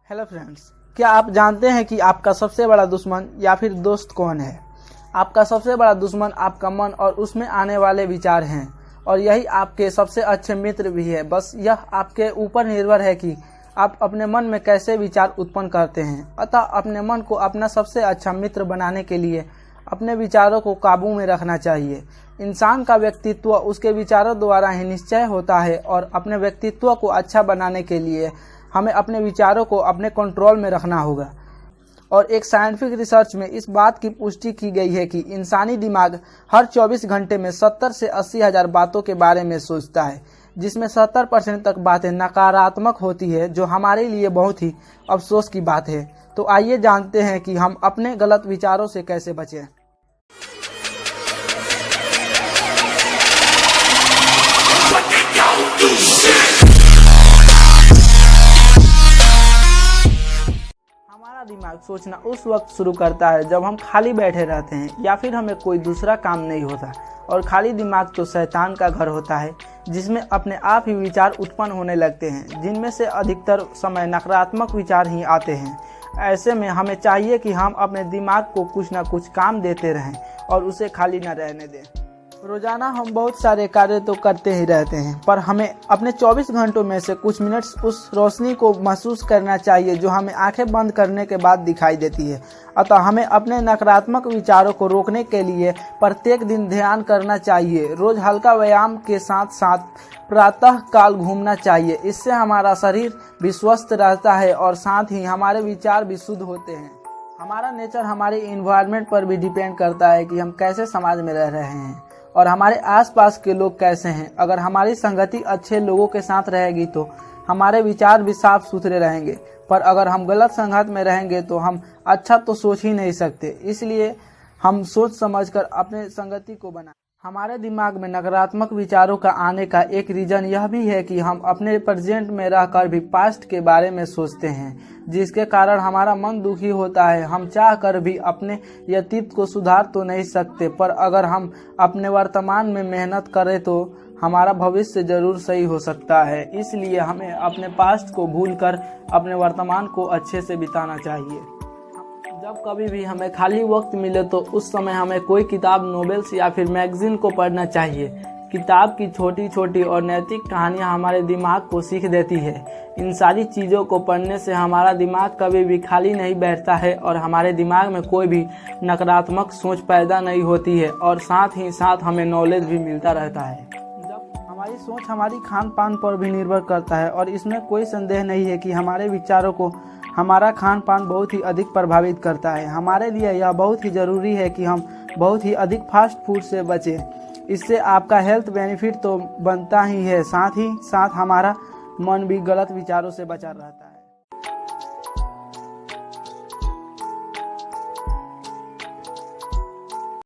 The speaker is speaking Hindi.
हेलो फ्रेंड्स, क्या आप जानते हैं कि आपका सबसे बड़ा दुश्मन या फिर दोस्त कौन है? आपका सबसे बड़ा दुश्मन आपका मन और उसमें आने वाले विचार हैं, और यही आपके सबसे अच्छे मित्र भी है। बस यह आपके ऊपर निर्भर है कि आप अपने मन में कैसे विचार उत्पन्न करते हैं। अतः अपने मन को अपना सबसे अच्छा मित्र बनाने के लिए अपने विचारों को काबू में रखना चाहिए। इंसान का व्यक्तित्व उसके विचारों द्वारा ही निश्चय होता है, और अपने व्यक्तित्व को अच्छा बनाने के लिए हमें अपने विचारों को अपने कंट्रोल में रखना होगा। और एक साइंटिफिक रिसर्च में इस बात की पुष्टि की गई है कि इंसानी दिमाग हर 24 घंटे में 70 से 80 हज़ार बातों के बारे में सोचता है, जिसमें 70% तक बातें नकारात्मक होती है, जो हमारे लिए बहुत ही अफसोस की बात है। तो आइए जानते हैं कि हम अपने गलत विचारों से कैसे बचें। हमारा दिमाग सोचना उस वक्त शुरू करता है जब हम खाली बैठे रहते हैं या फिर हमें कोई दूसरा काम नहीं होता। और खाली दिमाग तो शैतान का घर होता है, जिसमें अपने आप ही विचार उत्पन्न होने लगते हैं, जिनमें से अधिकतर समय नकारात्मक विचार ही आते हैं। ऐसे में हमें चाहिए कि हम अपने दिमाग को कुछ न कुछ काम देते रहें और उसे खाली न रहने दें। रोजाना हम बहुत सारे कार्य तो करते ही रहते हैं, पर हमें अपने 24 घंटों में से कुछ मिनट्स उस रोशनी को महसूस करना चाहिए जो हमें आंखें बंद करने के बाद दिखाई देती है। अतः हमें अपने नकारात्मक विचारों को रोकने के लिए प्रत्येक दिन ध्यान करना चाहिए। रोज हल्का व्यायाम के साथ साथ प्रातः काल घूमना चाहिए। इससे हमारा शरीर भी स्वस्थ रहता है और साथ ही हमारे विचार भी शुद्ध होते हैं। हमारा नेचर हमारे इन्वायरमेंट पर भी डिपेंड करता है कि हम कैसे समाज में रह रहे हैं और हमारे आसपास के लोग कैसे हैं। अगर हमारी संगति अच्छे लोगों के साथ रहेगी तो हमारे विचार भी साफ सुथरे रहेंगे, पर अगर हम गलत संगत में रहेंगे तो हम अच्छा तो सोच ही नहीं सकते। इसलिए हम सोच समझकर अपने संगति को बनाएं। हमारे दिमाग में नकारात्मक विचारों का आने का एक रीजन यह भी है कि हम अपने प्रेजेंट में रहकर भी पास्ट के बारे में सोचते हैं, जिसके कारण हमारा मन दुखी होता है। हम चाह कर भी अपने अतीत को सुधार तो नहीं सकते, पर अगर हम अपने वर्तमान में मेहनत करें तो हमारा भविष्य जरूर सही हो सकता है। इसलिए हमें अपने पास्ट को भूलकर अपने वर्तमान को अच्छे से बिताना चाहिए। जब कभी भी हमें खाली वक्त मिले तो उस समय हमें कोई किताब, नॉवेल्स या फिर मैगजीन को पढ़ना चाहिए। किताब की छोटी छोटी और नैतिक कहानियाँ हमारे दिमाग को सीख देती है। इन सारी चीज़ों को पढ़ने से हमारा दिमाग कभी भी खाली नहीं बैठता है और हमारे दिमाग में कोई भी नकारात्मक सोच पैदा नहीं होती है, और साथ ही साथ हमें नॉलेज भी मिलता रहता है। जब हमारी सोच हमारी खान पान पर भी निर्भर करता है, और इसमें कोई संदेह नहीं है कि हमारे विचारों को हमारा खान पान बहुत ही अधिक प्रभावित करता है। हमारे लिए यह बहुत ही ज़रूरी है कि हम बहुत ही अधिक फास्ट फूड से बचें। इससे आपका हेल्थ बेनिफिट तो बनता ही है, साथ ही साथ हमारा मन भी गलत विचारों से बचा रहता है।